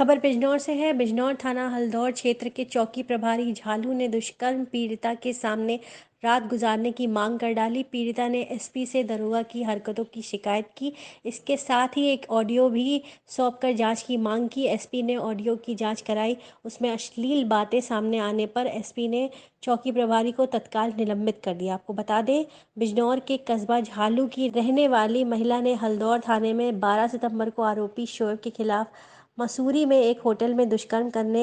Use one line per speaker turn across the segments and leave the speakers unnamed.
खबर बिजनौर से है। बिजनौर थाना हल्दौर क्षेत्र के चौकी प्रभारी झालू ने दुष्कर्म पीड़िता के सामने रात गुजारने की मांग कर डाली। पीड़िता ने एसपी से दरोगा की हरकतों की शिकायत की। इसके साथ ही एक ऑडियो भी सौंपकर जांच की मांग की। एसपी ने ऑडियो की जांच कराई। उसमें अश्लील बातें सामने आने पर एसपी ने चौकी प्रभारी को तत्काल निलंबित कर दिया। आपको बता दें, बिजनौर के कस्बा झालू की रहने वाली महिला ने हल्दौर थाने में 12 सितंबर को आरोपी शोएब के खिलाफ मसूरी में एक होटल में दुष्कर्म करने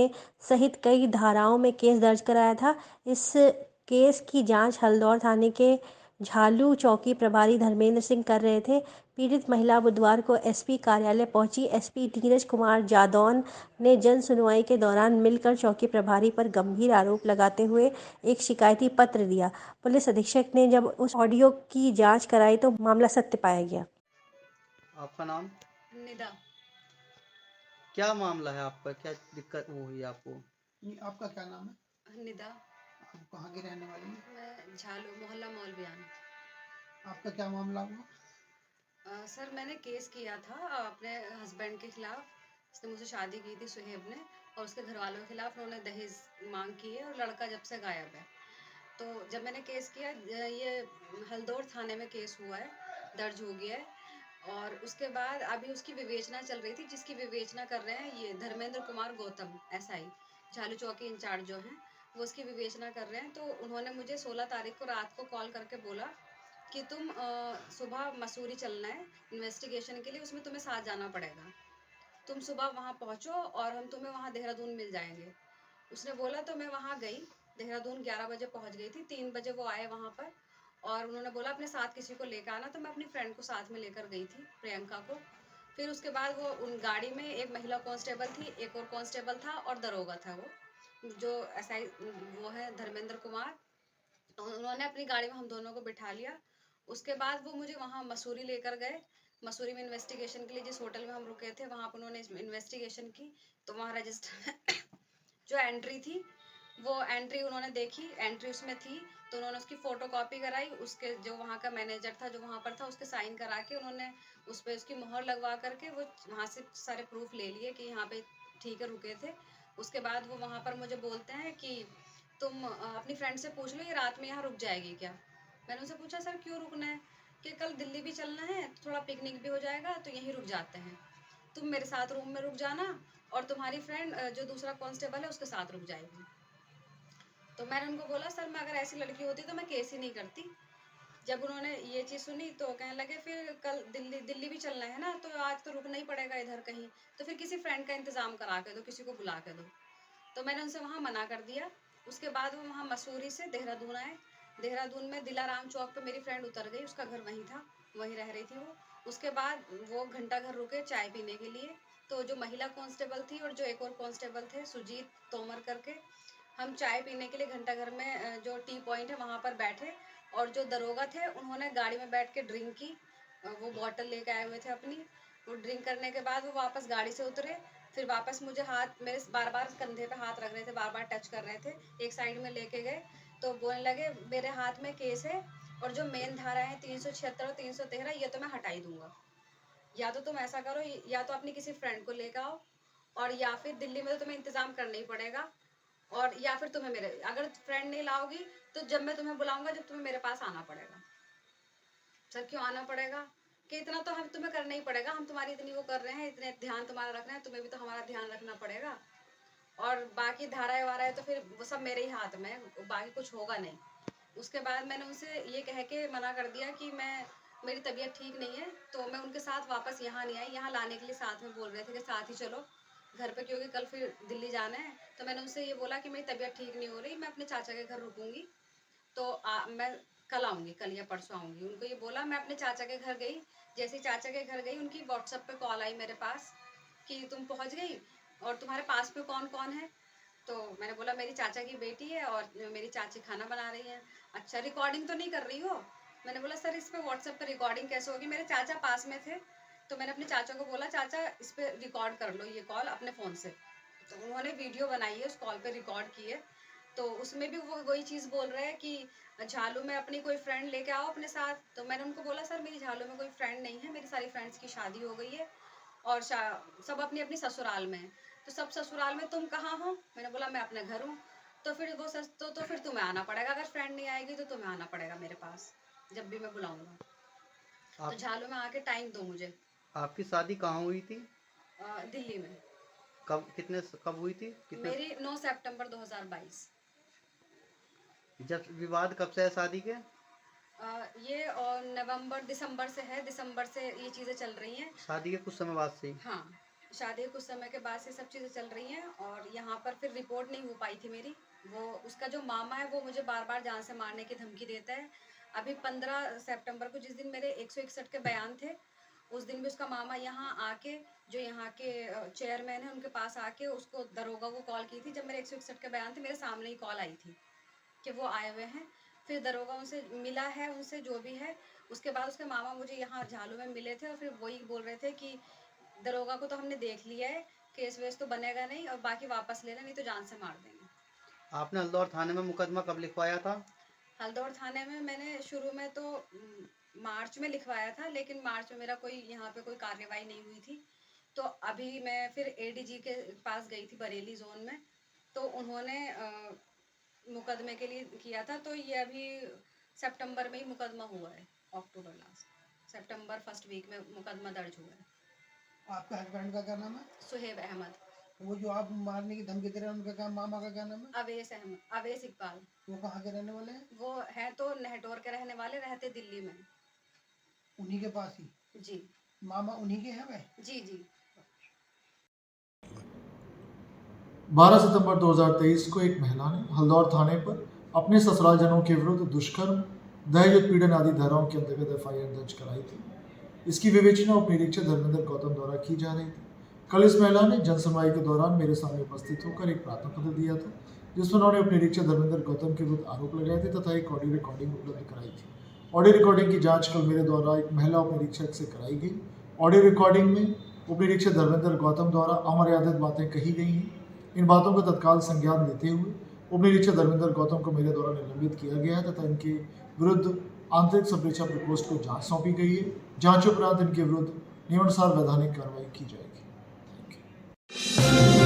सहित कई धाराओं में केस दर्ज कराया था। इस केस की जांच हल्दौर थाने के झालू चौकी प्रभारी धर्मेंद्र सिंह कर रहे थे। पीड़ित महिला बुधवार को एसपी कार्यालय पहुंची। एसपी नीरज कुमार जादौन ने जन सुनवाई के दौरान मिलकर चौकी प्रभारी पर गंभीर आरोप लगाते हुए एक शिकायती पत्र दिया। पुलिस अधीक्षक ने जब उस ऑडियो की जांच कराई तो मामला सत्य पाया गया।
आपका नाम?
निदा।
क्या मामला है आपका? क्या दिक्कत वो हुई आपको?
आपका क्या नाम है?
निदा।
आप कहाँ की रहने वाली हैं?
मैं झालू मोहल्ला मौलवियान।
आपका क्या मामला हुआ?
सर, मैंने केस किया था अपने हस्बैंड के खिलाफ। उसने मुझसे शादी की थी सुहेब ने, और उसके घर वालों के खिलाफ उन्होंने दहेज मांग की है, और लड़का जब से गायब है। तो जब मैंने केस किया, ये हल्दौर थाने में केस हुआ है, दर्ज हो गया है। और उसके बाद अभी उसकी विवेचना चल रही थी, जिसकी विवेचना कर रहे हैं ये धर्मेंद्र कुमार गौतम एसआई झालू चौकी इंचार्ज जो हैं, वो उसकी विवेचना कर रहे हैं। तो उन्होंने मुझे 16 तारीख को रात को कॉल करके बोला कि तुम सुबह मसूरी चलना है इन्वेस्टिगेशन के लिए, उसमें तुम्हें साथ जाना पड़ेगा। तुम सुबह वहाँ पहुँचो और हम तुम्हें वहाँ देहरादून मिल जाएंगे। उसने बोला तो मैं वहाँ गई। देहरादून 11 बजे पहुँच गई थी। 3 बजे वो आए वहाँ पर, और उन्होंने बोला अपने साथ किसी को लेकर आना। तो मैं अपनी फ्रेंड को साथ में लेकर गई थी, प्रियंका को। फिर उसके बाद वो उन गाड़ी में एक महिला कांस्टेबल थी, एक और कांस्टेबल था, और दरोगा था वो जो एसआई वो है धर्मेंद्र कुमार। तो उन्होंने अपनी गाड़ी में हम दोनों को बिठा लिया। उसके बाद वो मुझे वहाँ मसूरी लेकर गए। मसूरी में इन्वेस्टिगेशन के लिए जिस होटल में हम रुके थे, वहाँ पर उन्होंने इन्वेस्टिगेशन की। तो वहाँ रजिस्टर जो एंट्री थी, वो एंट्री उन्होंने देखी, एंट्री उसमें थी। तो उन्होंने उसकी फ़ोटोकॉपी कराई। उसके जो वहाँ का मैनेजर था, जो वहाँ पर था, उसके साइन करा के उन्होंने उस पे उसकी मोहर लगवा करके वो वहाँ से सारे प्रूफ ले लिए कि यहाँ पे ठीक है, रुके थे। उसके बाद वो वहाँ पर मुझे बोलते हैं कि तुम अपनी फ्रेंड से पूछ लो ये रात में यहाँ रुक जाएगी क्या। मैंने उनसे पूछा सर क्यों रुकना है, कि कल दिल्ली भी चलना है, थोड़ा पिकनिक भी हो जाएगा, तो यहीं रुक जाते हैं। तुम मेरे साथ रूम में रुक जाना, और तुम्हारी फ्रेंड जो दूसरा कांस्टेबल है उसके साथ रुक जाएगी। तो मैंने उनको बोला सर मैं अगर ऐसी लड़की होती तो मैं केस ही नहीं करती। जब उन्होंने ये चीज़ सुनी तो कहने लगे फिर कल दिल्ली दिल्ली भी चलना है ना, तो आज तो रुकना ही पड़ेगा इधर कहीं, तो फिर किसी फ्रेंड का इंतज़ाम करा के दो, किसी को बुला के दो। तो मैंने उनसे वहाँ मना कर दिया। उसके बाद वो वहाँ मसूरी से देहरादून आए। देहरादून में दिलाराम चौक पे मेरी फ्रेंड उतर गई, उसका घर वहीं था, वहीं रह रही थी वो। उसके बाद वो घंटा घर रुके चाय पीने के लिए। तो जो महिला कांस्टेबल थी और जो एक और कांस्टेबल थे सुजीत तोमर करके, हम चाय पीने के लिए घंटा घर में जो टी पॉइंट है वहाँ पर बैठे। और जो दरोगा थे उन्होंने गाड़ी में बैठ के ड्रिंक की। वो बॉटल लेके आए हुए थे अपनी। वो ड्रिंक करने के बाद वो वापस गाड़ी से उतरे। फिर वापस मुझे हाथ मेरे बार बार कंधे पे हाथ रख रहे थे, बार बार टच कर रहे थे। एक साइड में लेके गए तो बोलने लगे मेरे हाथ में केस है, और जो मेन धारा है 376 और 313 ये तो मैं हटा ही दूंगा। या तो तुम ऐसा करो, या तो अपनी किसी फ्रेंड को लेकर आओ, और या फिर दिल्ली में तो तुम्हें इंतजाम करना ही पड़ेगा, और या फिर तुम्हें मेरे अगर फ्रेंड नहीं लाओगी तो जब मैं तुम्हें बुलाऊंगा जब तुम्हें मेरे पास आना पड़ेगा। सर क्यों आना पड़ेगा, कि इतना तो हम तुम्हें करना ही पड़ेगा, हम तुम्हारी इतनी वो कर रहे हैं, इतने ध्यान तुम्हारा रख रहे हैं, तुम्हें भी तो हमारा ध्यान रखना पड़ेगा। और बाकी धाराएं वाराएं तो फिर वो सब मेरे ही हाथ में है, बाकी कुछ होगा नहीं। उसके बाद मैंने उनसे ये कह के मना कर दिया कि मेरी तबीयत ठीक नहीं है, तो मैं उनके साथ वापस यहाँ नहीं आई। यहाँ लाने के लिए साथ में बोल रहे थे कि साथ ही चलो घर पे, क्योंकि कल फिर दिल्ली जाना है। तो मैंने उनसे ये बोला कि मेरी तबीयत ठीक नहीं हो रही, मैं अपने चाचा के घर रुकूंगी, तो मैं कल आऊँगी, कल या परसों आऊँगी। उनको ये बोला, मैं अपने चाचा के घर गई। जैसे ही चाचा के घर गई उनकी व्हाट्सएप पे कॉल आई मेरे पास कि तुम पहुँच गई, और तुम्हारे पास में कौन कौन है। तो मैंने बोला मेरी चाचा की बेटी है और मेरी चाची खाना बना रही है। अच्छा रिकॉर्डिंग तो नहीं कर रही हो। मैंने बोला सर इस पे व्हाट्सएप पे रिकॉर्डिंग कैसे होगी, मेरे चाचा पास में थे। तो मैंने अपने चाचा को बोला चाचा इस पे रिकॉर्ड कर लो ये कॉल अपने फ़ोन से। तो उन्होंने वीडियो बनाई है, उस कॉल पे रिकॉर्ड की है। तो उसमें भी वो वही चीज़ बोल रहे हैं कि झालू में अपनी कोई फ्रेंड लेके आओ अपने साथ। तो मैंने उनको बोला सर मेरी झालू में कोई फ्रेंड नहीं है, मेरी सारी फ्रेंड्स की शादी हो गई है, और सब अपनी अपनी ससुराल में है। तो सब ससुराल में तुम कहाँ हो? मैंने बोला मैं अपने घर हूँ। तो फिर वो सच तो फिर तुम्हें आना पड़ेगा, अगर फ्रेंड नहीं आएगी तो तुम्हें आना पड़ेगा मेरे पास जब भी मैं बुलाऊंगा। तो
आप
झालू में आके टाइम दो मुझे।
आपकी शादी कहाँ हुई थी?
दिल्ली में।
कब हुई थी? कितने
मेरी 9 सितंबर 2022।
जब विवाद कब से है शादी के?
ये और नवंबर दिसंबर से है, दिसंबर से ये चीज़ें चल रही हैं।
शादी के कुछ समय बाद से ही?
हाँ, शादी के कुछ समय के बाद से सब चीज़ें चल रही हैं और यहाँ पर फिर रिपोर्ट नहीं हो पाई थी मेरी। वो उसका जो मामा है वो मुझे बार-बार जान से मारने की धमकी देता है। अभी 15 सितंबर को जिस दिन मेरे 161 के बयान थे, उस दिन भी उसका मामा यहाँ आके, जो यहाँ के चेयरमैन हैं उनके पास आके उसको दरोगा को कॉल की थी। जब मेरे 161 के बयान थे मेरे सामने ही कॉल आई थी कि वो आए हुए हैं। फिर दरोगा उनसे मिला है, उनसे जो भी है। उसके बाद उसके मामा मुझे यहाँ झालू में मिले थे और फिर वही बोल रहे थे कि दरोगा को तो हमने देख लिया है, केस वेस तो बनेगा नहीं और बाकी वापस लेना, नहीं तो जान से मार देंगे।
आपने हल्दौर थाने में मुकदमा कब लिखवाया था?
हल्दौर थाने में मैंने शुरू में तो मार्च में लिखवाया था, लेकिन मार्च में मेरा कोई यहाँ पे कोई कार्रवाई नहीं हुई थी। तो अभी मैं फिर एडीजी के पास गई थी बरेली जोन में, तो उन्होंने मुकदमे के लिए किया था। तो ये अभी सितंबर में ही मुकदमा हुआ है, अक्टूबर लास्ट सितंबर फर्स्ट वीक में मुकदमा दर्ज हुआ है।
आपके हस्बैंड का क्या नाम है?
सुहेब अहमद।
वो जो आप मारने की धमकी दे रहे हैं उनका क्या, मामा का क्या नाम है?
अवेश अहमद, अवेश इकबाल।
वो कहाँ के रहने वाले हैं?
वो है तो नेहटोर के रहने वाले, रहते दिल्ली में।
उन्हीं के पास ही?
जी
मामा उन्हीं के हैं वे?
जी जी।
12 सितंबर 2023 को एक महिला ने हल्दौर थाने पर अपने ससुरालजनों के विरुद्ध दुष्कर्म, दहेज उत्पीड़न आदि धाराओं के अंतर्गत एफआईआर दर्ज कराई थी। इसकी विवेचना उप निरीक्षक धर्मेंद्र गौतम द्वारा की जा रही थी। कल इस महिला ने जनसुनवाई के दौरान मेरे सामने उपस्थित होकर एक प्रार्थना पत्र दिया था, जिसमें उन्होंने उप निरीक्षक धर्मेंद्र गौतम के विरुद्ध आरोप लगाए थे तथा एक ऑडियो रिकॉर्डिंग उपलब्ध कराई थी। ऑडियो रिकॉर्डिंग की जांच कल मेरे द्वारा एक महिला उप निरीक्षक से कराई गई। ऑडियो रिकॉर्डिंग में उप निरीक्षक धर्मेंद्र गौतम द्वारा अमर्यादित बातें कही गई हैं। इन बातों को तत्काल संज्ञान लेते हुए उप निरीक्षक धर्मेंद्र गौतम को मेरे द्वारा निलंबित किया गया है तथा इनके विरुद्ध आंतरिक संप्रेक्षण प्रकोष्ठ को जांच सौंपी गई है। जांच उपरांत इनके विरुद्ध नियमानुसार वैधानिक कार्रवाई की जाएगी। Thank you.